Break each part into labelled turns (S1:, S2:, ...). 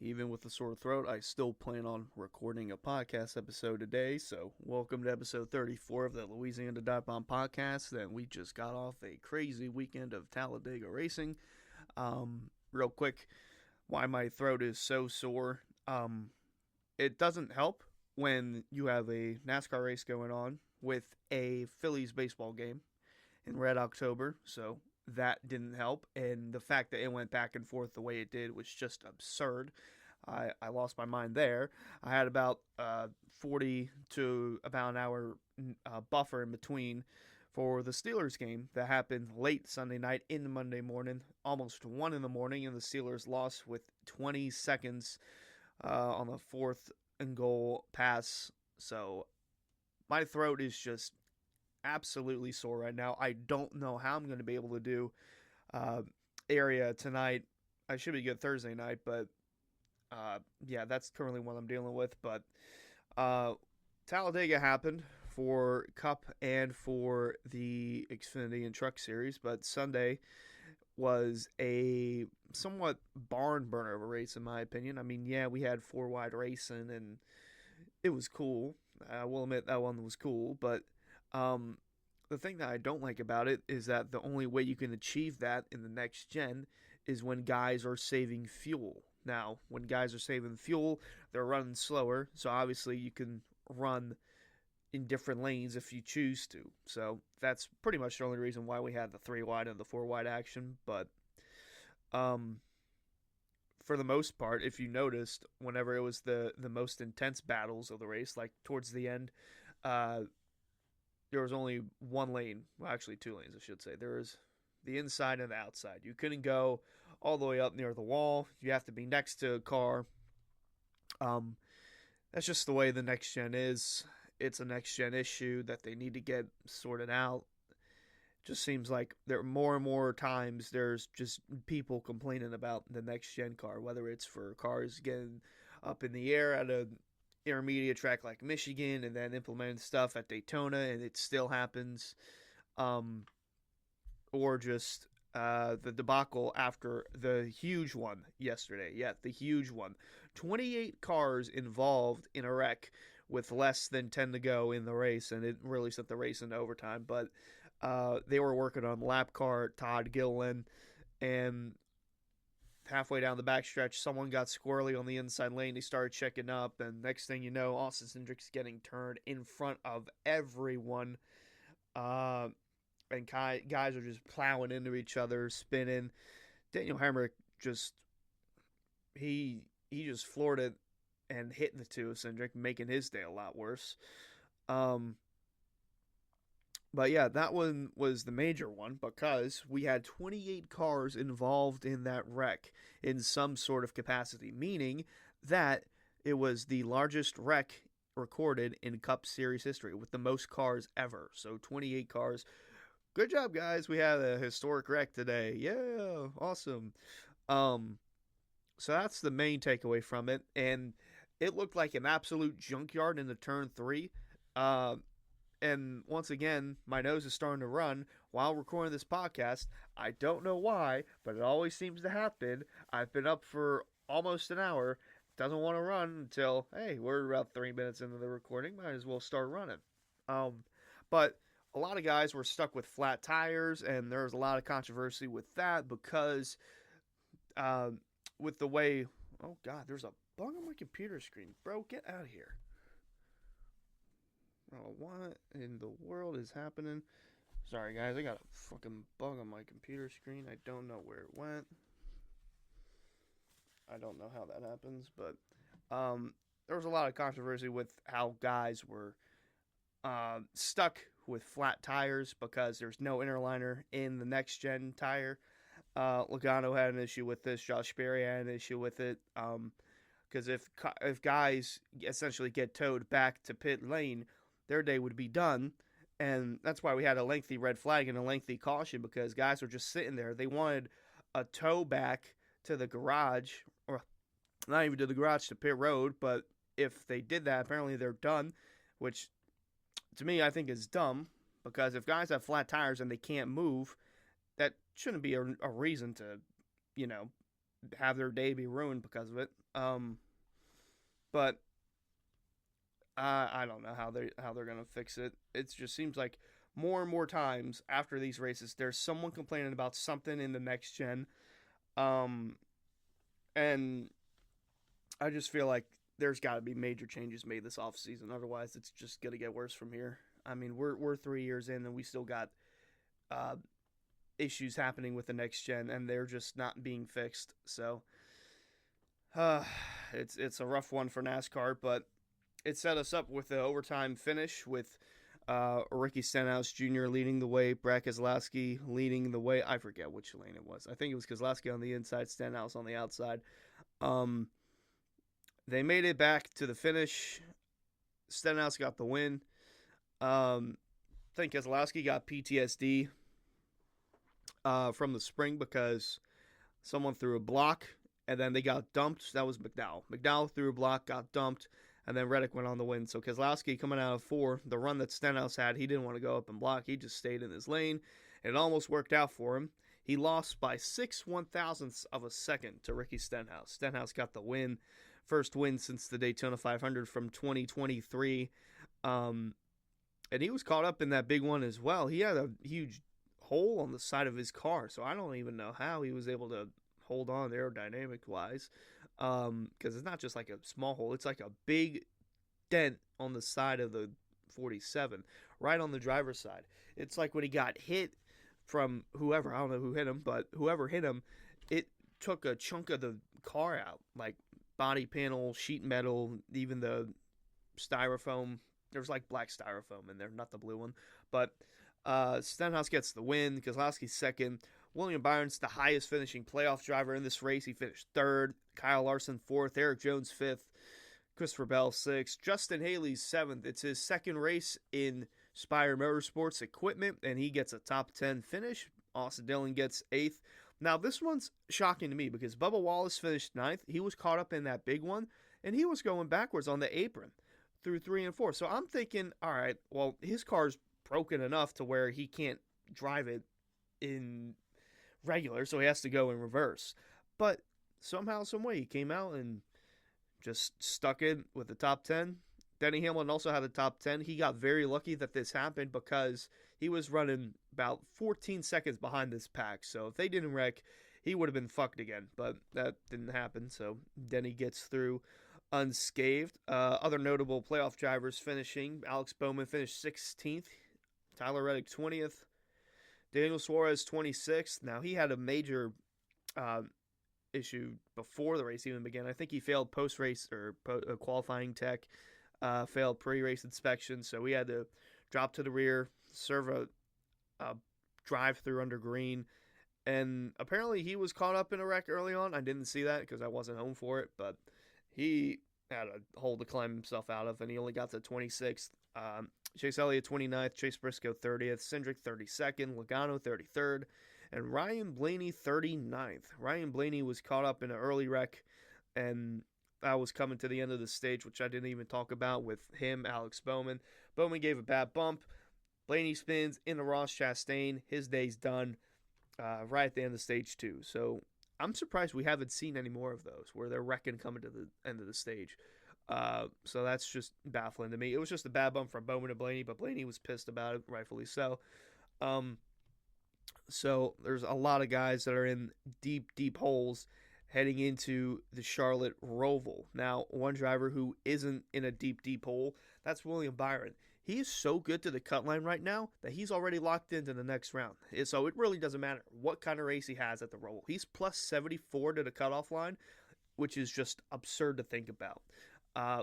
S1: Even with a sore throat, I still plan on recording a podcast episode today. So, welcome to episode 34 of the Louisiana Divebomb podcast. And we just got off a crazy weekend of Talladega racing. Real quick, why my throat is so sore. It doesn't help when you have a NASCAR race going on with a Phillies baseball game in Red October. So, that didn't help, and the fact that it went back and forth the way it did was just absurd. I lost my mind there. I had about 40 to about an hour buffer in between for the Steelers game that happened late Sunday night into Monday morning, almost 1 in the morning, and the Steelers lost with 20 seconds on the 4th and goal pass. So my throat is just absolutely sore right now. I don't know how I'm going to be able to do area tonight. I should be good Thursday night, but yeah, that's currently what I'm dealing with. But Talladega happened for Cup and for the Xfinity and Truck Series, but Sunday was a somewhat barn burner of a race, in my opinion. I mean, yeah, we had 4 wide racing, and it was cool. I will admit that one was cool, but the thing that I don't like about it is that the only way you can achieve that in the next gen is when guys are saving fuel. Now, when guys are saving fuel, they're running slower, so obviously you can run in different lanes if you choose to. So that's pretty much the only reason why we had the 3 wide and the 4 wide action. But for the most part, if you noticed, whenever it was the most intense battles of the race, like towards the end, there was only 1 lane. Well, actually 2 lanes, I should say. There was the inside and the outside. You couldn't go all the way up near the wall. You have to be next to a car. That's just the way the next gen is. It's a next gen issue that they need to get sorted out. It just seems like there are more and more times there's just people complaining about the next gen car, whether it's for cars getting up in the air at a intermediate track like Michigan and then implementing stuff at Daytona and it still happens, or just the debacle after the huge one yesterday. Yeah, the huge one. 28 cars involved in a wreck with less than 10 to go in the race, and it really sent the race into overtime. But they were working on lap car Todd Gilliland, and halfway down the backstretch, someone got squirrely on the inside lane. They started checking up, and next thing you know, Austin Cindric's getting turned in front of everyone. And guys are just plowing into each other, spinning. Daniel Hemrick he just floored it and hit the two of Cindric, making his day a lot worse. But yeah, that one was the major one because we had 28 cars involved in that wreck in some sort of capacity, meaning that it was the largest wreck recorded in Cup Series history with the most cars ever. So 28 cars. Good job, guys. We had a historic wreck today. Yeah, awesome. So that's the main takeaway from it. And it looked like an absolute junkyard into turn 3. And once again, my nose is starting to run while recording this podcast. I don't know why, but it always seems to happen. I've been up for almost an hour. Doesn't want to run until, hey, we're about 3 minutes into the recording. Might as well start running. But a lot of guys were stuck with flat tires, and there was a lot of controversy with that because with the way... Oh, God, there's a bug on my computer screen. Bro, get out of here. Oh, what in the world is happening? Sorry, guys, I got a fucking bug on my computer screen. I don't know where it went. I don't know how that happens, but there was a lot of controversy with how guys were stuck with flat tires because there's no interliner in the next gen tire. Logano had an issue with this. Josh Berry had an issue with it. Because if guys essentially get towed back to pit lane, their day would be done. And that's why we had a lengthy red flag and a lengthy caution, because guys were just sitting there. They wanted a tow back to the garage, or not even to the garage, to pit road. But if they did that, apparently they're done, which to me I think is dumb, because if guys have flat tires and they can't move, that shouldn't be a reason to, have their day be ruined because of it. But I don't know how they're gonna fix it. It just seems like more and more times after these races, there's someone complaining about something in the next gen, um, and I just feel like there's got to be major changes made this offseason. Otherwise, it's just gonna get worse from here. I mean, we're 3 years in and we still got uh, issues happening with the next gen, and they're just not being fixed. So, uh, it's a rough one for NASCAR, but it set us up with the overtime finish with Ricky Stenhouse Jr. leading the way, Brad Keselowski leading the way. I forget which lane it was. I think it was Keselowski on the inside, Stenhouse on the outside. They made it back to the finish. Stenhouse got the win. I think Keselowski got PTSD from the spring because someone threw a block and then they got dumped. That was McDowell. McDowell threw a block, got dumped, and then Reddick went on the win. So Keselowski coming out of 4, the run that Stenhouse had, he didn't want to go up and block. He just stayed in his lane. It almost worked out for him. He lost by 6/1000ths of a second to Ricky Stenhouse. Stenhouse got the win. First win since the Daytona 500 from 2023. And he was caught up in that big one as well. He had a huge hole on the side of his car, so I don't even know how he was able to hold on aerodynamic-wise. Because it's not just like a small hole. It's like a big dent on the side of the 47, right on the driver's side. It's like when he got hit from whoever, I don't know who hit him, but whoever hit him, it took a chunk of the car out, like body panel, sheet metal, even the styrofoam. There's like black styrofoam in there, not the blue one. But Stenhouse gets the win. Keselowski's second. William Byron's the highest finishing playoff driver in this race. He finished third. Kyle Larson fourth. Eric Jones fifth. Christopher Bell sixth. Justin Haley's seventh. It's his second race in Spire Motorsports equipment, and he gets a top 10 finish. Austin Dillon gets eighth. Now, this one's shocking to me because Bubba Wallace finished ninth. He was caught up in that big one, and he was going backwards on the apron through 3 and 4. So I'm thinking, all right, well, his car's broken enough to where he can't drive it in regular, so he has to go in reverse. But somehow, some way, he came out and just stuck it with the top 10. Denny Hamlin also had a top 10. He got very lucky that this happened because he was running about 14 seconds behind this pack. So if they didn't wreck, he would have been fucked again. But that didn't happen, so Denny gets through unscathed. Other notable playoff drivers finishing. Alex Bowman finished 16th. Tyler Reddick 20th. Daniel Suarez 26th. Now, he had a major issue before the race even began. I think he failed post-race or qualifying tech. Failed pre-race inspection, so we had to drop to the rear, serve a drive-through under green, and apparently he was caught up in a wreck early on. I didn't see that because I wasn't home for it, but he had a hole to climb himself out of, and he only got to 26th. Chase Elliott 29th, Chase Briscoe 30th, Cindric 32nd, Logano 33rd, and Ryan Blaney 39th. Ryan Blaney was caught up in an early wreck, and I was coming to the end of the stage, which I didn't even talk about with him, Alex Bowman. Bowman gave a bad bump. Blaney spins into Ross Chastain. His day's done right at the end of stage 2. So I'm surprised we haven't seen any more of those where they're wrecking coming to the end of the stage. So that's just baffling to me. It was just a bad bump from Bowman to Blaney, but Blaney was pissed about it, rightfully so. So there's a lot of guys that are in deep, deep holes heading into the Charlotte Roval. Now, one driver who isn't in a deep, deep hole, that's William Byron. He is so good to the cut line right now that he's already locked into the next round. So it really doesn't matter what kind of race he has at the Roval. He's plus 74 to the cutoff line, which is just absurd to think about.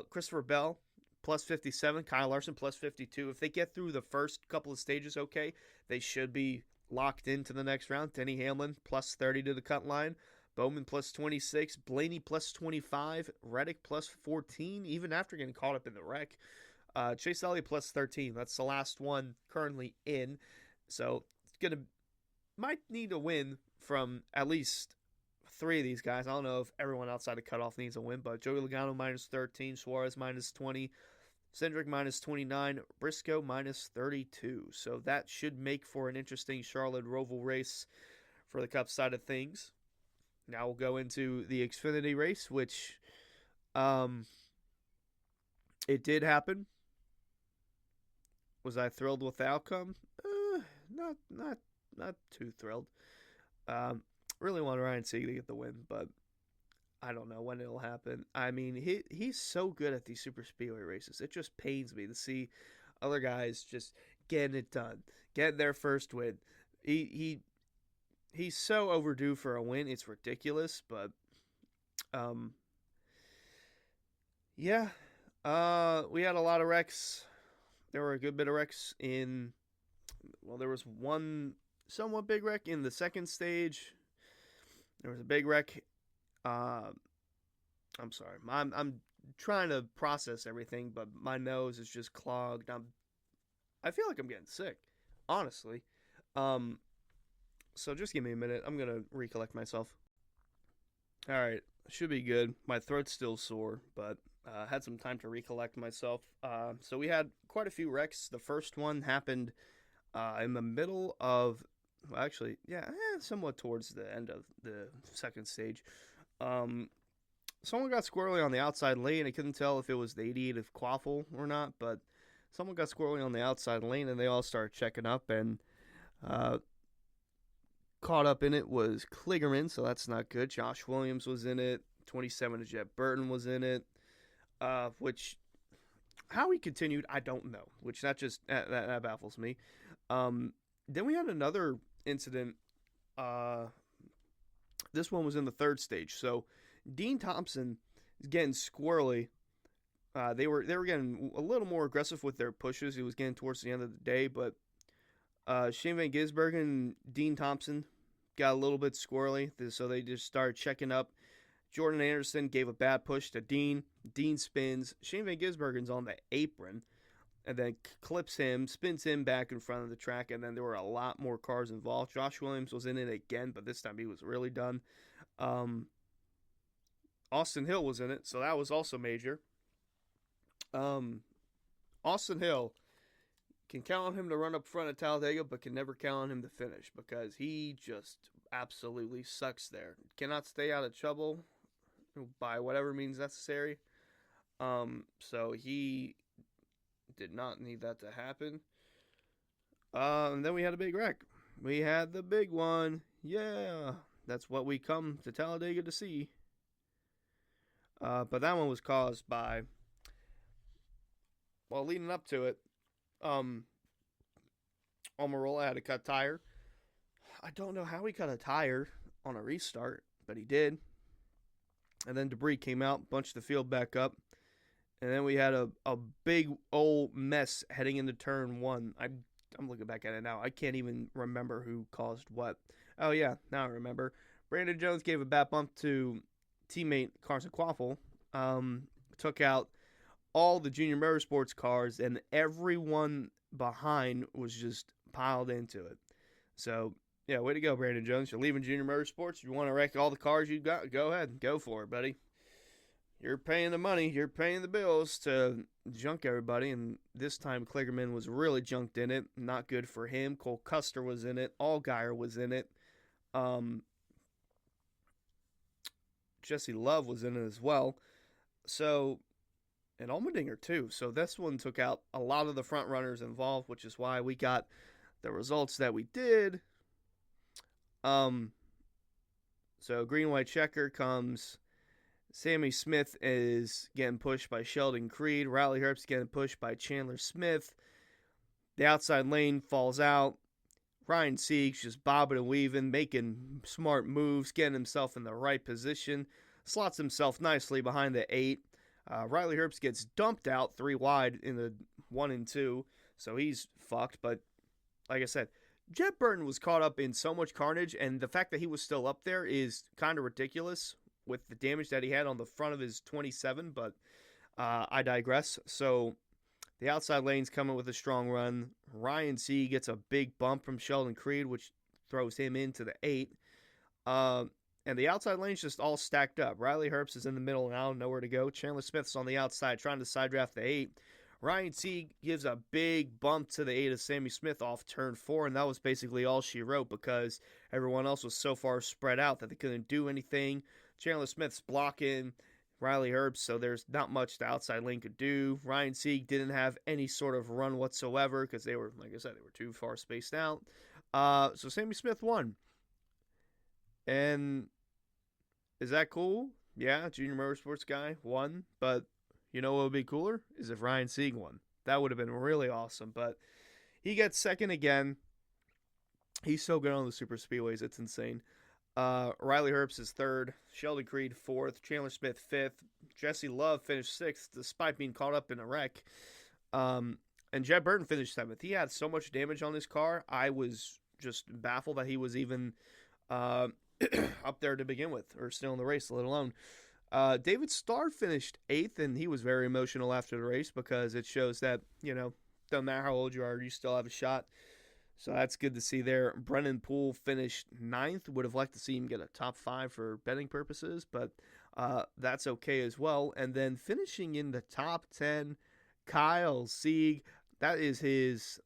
S1: Christopher Bell, plus 57. Kyle Larson, plus 52. If they get through the first couple of stages okay, they should be locked into the next round. Denny Hamlin, plus 30 to the cut line. Bowman plus 26, Blaney plus 25, Reddick plus 14, even after getting caught up in the wreck. Chase Elliott plus 13. That's the last one currently in. So might need a win from at least 3 of these guys. I don't know if everyone outside the cutoff needs a win, but Joey Logano minus 13, Suarez minus 20, Cindric minus 29, Briscoe minus 32. So that should make for an interesting Charlotte Roval race for the Cup side of things. now we'll go into the Xfinity race, which it did happen. Was I thrilled with the outcome? Not too thrilled. Really want Ryan Sieg to get the win, but I don't know when it'll happen. I mean, he's so good at these super speedway races. It just pains me to see other guys just getting it done, getting their first win. He's so overdue for a win. It's ridiculous, but yeah. We had a lot of wrecks. There were a good bit of wrecks in. Well, there was one somewhat big wreck in the second stage. There was a big wreck. I'm sorry. I'm trying to process everything, but my nose is just clogged. I feel like I'm getting sick, honestly. So just give me a minute. I'm gonna recollect myself. All right, should be good. My throat's still sore, but had some time to recollect myself. So we had quite a few wrecks. The first one happened in the middle of, well, actually, yeah, somewhat towards the end of the second stage. Someone got squirrely on the outside lane. I couldn't tell if it was the 88 of Quaffle or not, but someone got squirrely on the outside lane, and they all started checking up, and caught up in it was Kligerman, so that's not good. Josh Williams was in it. 27 of Jet Burton was in it, which how he continued, I don't know, which that baffles me. Then we had another incident. This one was in the third stage, so Dean Thompson is getting squirrely. They were getting a little more aggressive with their pushes. It was getting towards the end of the day, but Shane Van Gisbergen and Dean Thompson got a little bit squirrely, so they just started checking up. Jordan Anderson gave a bad push to Dean. Dean spins. Shane Van Gisbergen's on the apron, and then clips him, spins him back in front of the track, and then there were a lot more cars involved. Josh Williams was in it again, but this time he was really done. Austin Hill was in it, so that was also major. Austin Hill, can count on him to run up front at Talladega, but can never count on him to finish because he just absolutely sucks there. Cannot stay out of trouble by whatever means necessary. So he did not need that to happen. And then we had a big wreck. We had the big one. Yeah, that's what we come to Talladega to see. But that one was caused by, well, leading up to it, Almirola had a cut tire. I don't know how he cut a tire on a restart, but he did. And then debris came out, bunched the field back up. And then we had a big old mess heading into turn one. I'm looking back at it now. I can't even remember who caused what. Oh, yeah, now I remember. Brandon Jones gave a bad bump to teammate Carson Quaffle. Took out all the Junior Motorsports cars, and everyone behind was just piled into it. So, yeah, way to go, Brandon Jones. You're leaving Junior Motorsports. You want to wreck all the cars you got? Go ahead. Go for it, buddy. You're paying the money. You're paying the bills to junk everybody, and this time Kligerman was really junked in it. Not good for him. Cole Custer was in it. Allgaier was in it. Jesse Love was in it as well. So, and Allmendinger too. So this one took out a lot of the front runners involved, which is why we got the results that we did. So green, white checker comes. Sammy Smith is getting pushed by Sheldon Creed. Riley Herbst getting pushed by Chandler Smith. The outside lane falls out. Ryan Sieg's just bobbing and weaving, making smart moves, getting himself in the right position. Slots himself nicely behind the 8. Riley Herbst gets dumped out 3 wide in the 1 and 2, so he's fucked. But like I said, Jet Burton was caught up in so much carnage, and the fact that he was still up there is kind of ridiculous with the damage that he had on the front of his 27, but I digress. So the outside lane's coming with a strong run. Ryan Sieg gets a big bump from Sheldon Creed, which throws him into the 8. And the outside lane's just all stacked up. Riley Herbst is in the middle now, nowhere to go. Chandler Smith's on the outside trying to side draft the 8. Ryan Sieg gives a big bump to the 8 of Sammy Smith off turn 4, and that was basically all she wrote because everyone else was so far spread out that they couldn't do anything. Chandler Smith's blocking Riley Herbst, so there's not much the outside lane could do. Ryan Sieg didn't have any sort of run whatsoever because they were, like I said, they were too far spaced out. So Sammy Smith won. And is that cool? Yeah, Junior Motorsports guy won, but you know what would be cooler is if Ryan Sieg won. That would have been really awesome, but he gets second again. He's so good on the super speedways, it's insane. Riley Herbst is third, Sheldon Creed fourth, Chandler Smith fifth, Jesse Love finished sixth despite being caught up in a wreck. And Jed Burton finished seventh. He had so much damage on his car, I was just baffled that he was even up there to begin with, or still in the race, let alone. David Starr finished 8th, and he was very emotional after the race because it shows that, doesn't matter how old you are, you still have a shot. So that's good to see there. Brennan Poole finished 9th. Would have liked to see him get a top 5 for betting purposes, but that's okay as well. And then finishing in the top 10, Kyle Sieg. That is his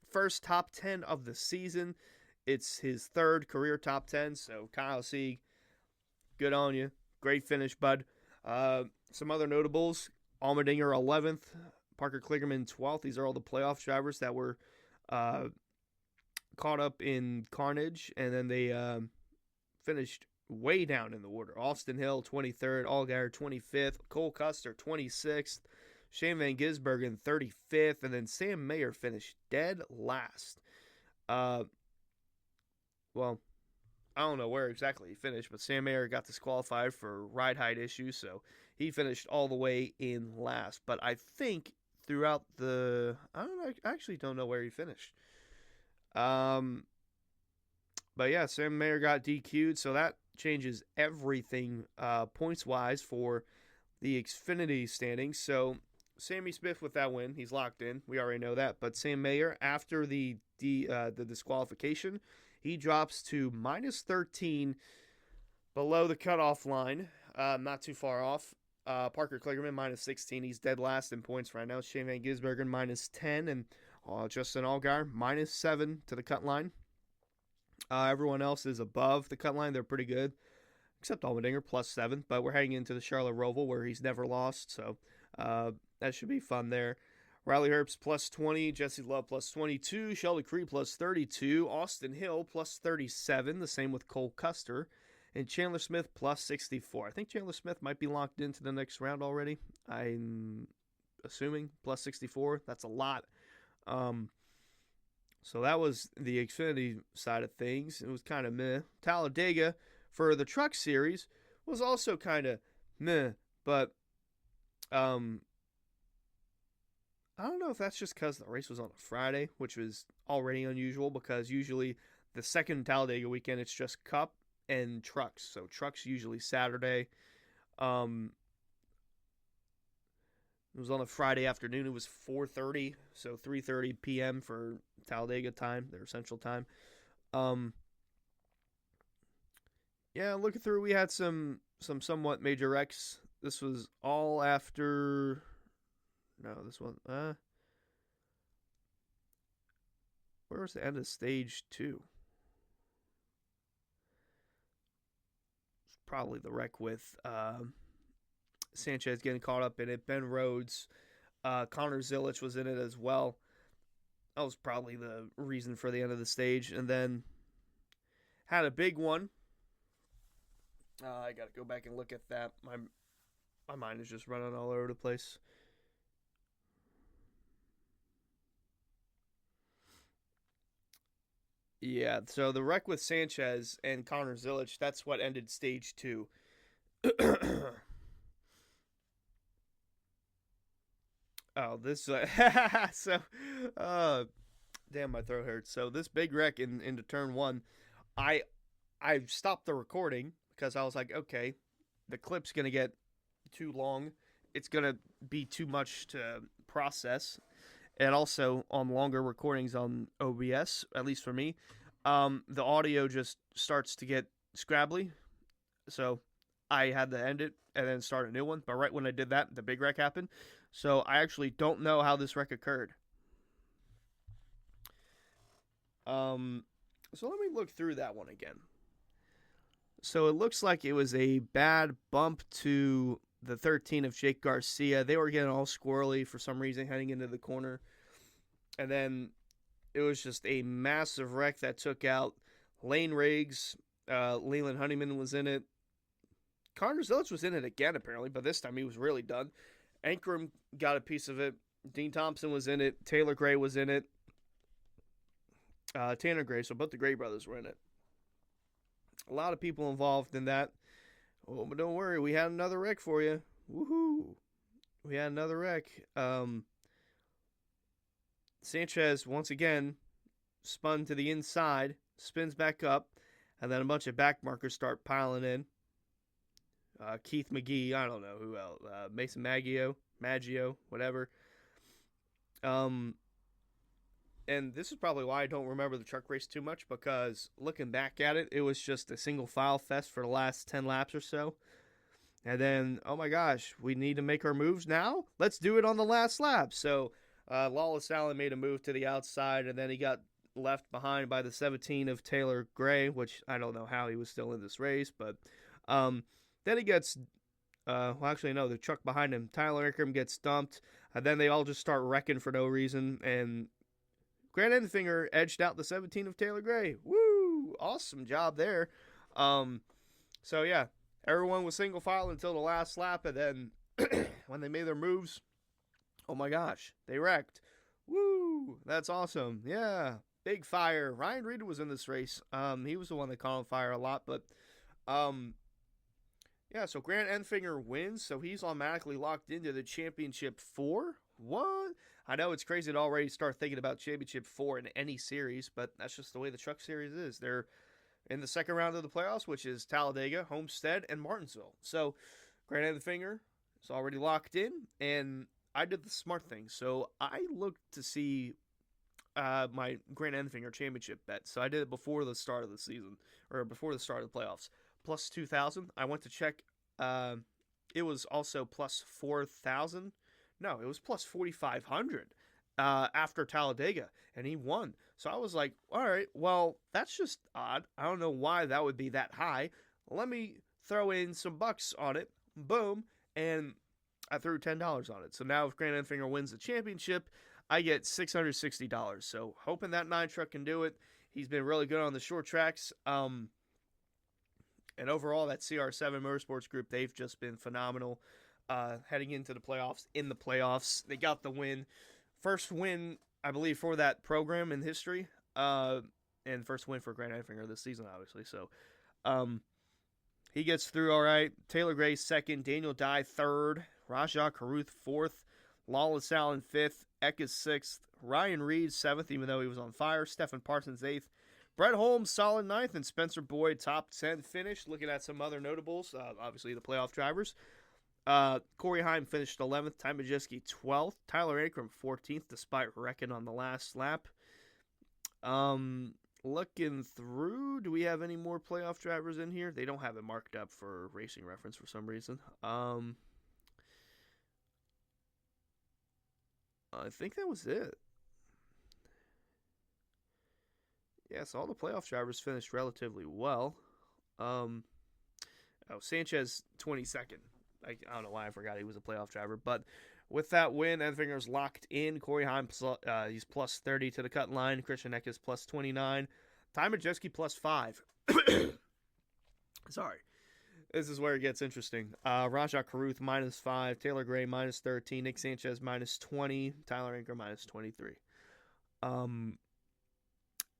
S1: first top 10 of the season. It's his third career top 10, so Kyle Sieg, good on you. Great finish, bud. Some other notables, Allmendinger 11th, Parker Kligerman 12th. These are all the playoff drivers that were caught up in carnage, and then they finished way down in the order. Austin Hill 23rd, Allgaier 25th, Cole Custer 26th, Shane Van Gisbergen 35th, and then Sam Mayer finished dead last. Well, I don't know where exactly he finished, but Sam Mayer got disqualified for ride height issues, so he finished all the way in last. But I think throughout I actually don't know where he finished. But yeah, Sam Mayer got DQ'd, so that changes everything points-wise for the Xfinity standings. So Sammy Smith with that win, he's locked in. We already know that. But Sam Mayer, after the disqualification, he drops to minus 13 below the cutoff line. Not too far off. Parker Kligerman minus 16. He's dead last in points right now. Shane Van Gisbergen minus 10. And Justin Allgaier minus 7 to the cut line. Everyone else is above the cut line. They're pretty good. Except Allmendinger plus 7. But we're heading into the Charlotte Roval where he's never lost. So that should be fun there. Riley Herbst plus 20, Jesse Love plus 22, Sheldon Creed plus 32, Austin Hill plus 37, the same with Cole Custer, and Chandler Smith plus 64. I think Chandler Smith might be locked into the next round already. I'm assuming plus 64. That's a lot. So that was the Xfinity side of things. It was kind of meh. Talladega for the Truck Series was also kind of meh, but I don't know if that's just because the race was on a Friday, which was already unusual because usually the second Talladega weekend, it's just Cup and Trucks. So Trucks usually Saturday. It was on a Friday afternoon. It was 4:30, so 3:30 p.m. for Talladega time, their Central Time. Yeah, looking through, we had some somewhat major wrecks. This was all after... No, this one. Where was the end of stage 2? It's probably the wreck with Sanchez getting caught up in it. Ben Rhodes, Connor Zilic was in it as well. That was probably the reason for the end of the stage. And then had a big one. I got to go back and look at that. My mind is just running all over the place. Yeah, so the wreck with Sanchez and Connor Zilic, that's what ended stage 2. Damn, my throat hurts. So this big wreck into turn 1, I stopped the recording because I was like, okay, the clip's going to get too long. It's going to be too much to process. And also on longer recordings on OBS, at least for me, the audio just starts to get scrabbly. So I had to end it and then start a new one. But right when I did that, the big wreck happened. So I actually don't know how this wreck occurred. So let me look through that one again. So it looks like it was a bad bump to the 13 of Jake Garcia. They were getting all squirrely for some reason heading into the corner. And then it was just a massive wreck that took out Lane Riggs. Leland Honeyman was in it. Connor Zilch was in it again, apparently, but this time he was really done. Ankrum got a piece of it. Dean Thompson was in it. Taylor Gray was in it. Tanner Gray, so both the Gray brothers were in it. A lot of people involved in that. Oh, but don't worry, we had another wreck for you. Woohoo! We had another wreck. Sanchez, once again, spun to the inside, spins back up, and then a bunch of back markers start piling in. Keith McGee, I don't know who else. Mason Maggio, whatever. And this is probably why I don't remember the truck race too much, because looking back at it, it was just a single file fest for the last 10 laps or so. And then, oh my gosh, we need to make our moves now? Let's do it on the last lap. So Lawless Allen made a move to the outside, and then he got left behind by the 17 of Taylor Gray, which I don't know how he was still in this race. But then he gets, the truck behind him, Tyler Ankrum gets dumped. And then they all just start wrecking for no reason, and Grant Enfinger edged out the 17 of Taylor Gray. Woo! Awesome job there. So, yeah, everyone was single file until the last lap, and then when they made their moves, oh my gosh, they wrecked. Woo! That's awesome. Yeah, big fire. Ryan Reed was in this race. He was the one that caught on fire a lot, but yeah, so Grant Enfinger wins, so he's automatically locked into the Championship 4. What? I know it's crazy to already start thinking about Championship 4 in any series, but that's just the way the Truck Series is. They're in the second round of the playoffs, which is Talladega, Homestead, and Martinsville. So Grant Enfinger is already locked in, and I did the smart thing. So I looked to see my Grant Enfinger Championship bet. So I did it before the start of the season, or before the start of the playoffs. Plus 2,000. I went to check. It was also plus 4,000. No, it was plus 4,500 after Talladega, and he won. So I was like, all right, well, that's just odd. I don't know why that would be that high. Let me throw in some bucks on it. Boom. And I threw $10 on it. So now if Grant Enfinger wins the championship, I get $660. So hoping that 9 truck can do it. He's been really good on the short tracks. And overall, that CR7 Motorsports Group, they've just been phenomenal. Heading into the playoffs. In the playoffs, they got the win. First win, I believe, for that program in history. And first win for Grant Enfinger this season, obviously. So, he gets through all right. Taylor Gray second. Daniel Dye third. Rajah Caruth fourth. Lawless Allen fifth. Eckes sixth. Ryan Reed seventh, even though he was on fire. Stephen Parsons eighth. Brett Holmes solid ninth. And Spencer Boyd top 10 finish. Looking at some other notables, obviously the playoff drivers. Corey Heim finished 11th, Ty Majeski 12th, Tyler Ankrum 14th, despite wrecking on the last lap. Looking through, do we have any more playoff drivers in here? They don't have it marked up for racing reference for some reason. I think that was it. Yeah, so all the playoff drivers finished relatively well. Sanchez 22nd. I don't know why I forgot he was a playoff driver, but with that win, Enfinger's locked in. Corey Heim, he's plus 30 to the cut line. Christian Eckes plus 29. Ty Majeski plus 5. Sorry. This is where it gets interesting. Rajah Caruth minus 5. Taylor Gray minus 13. Nick Sanchez minus 20. Tyler Ankrum minus 23.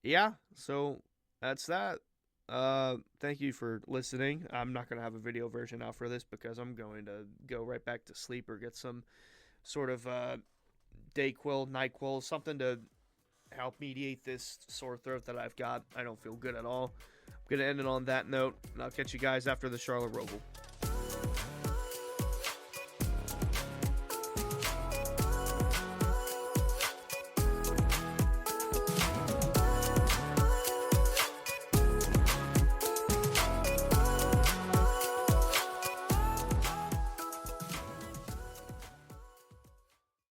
S1: Yeah, so that's that. Thank you for listening. I'm not going to have a video version out for this because I'm going to go right back to sleep or get some sort of Dayquil, NyQuil, something to help mediate this sore throat that I've got. I don't feel good at all. I'm going to end it on that note, and I'll catch you guys after the Charlotte Roval.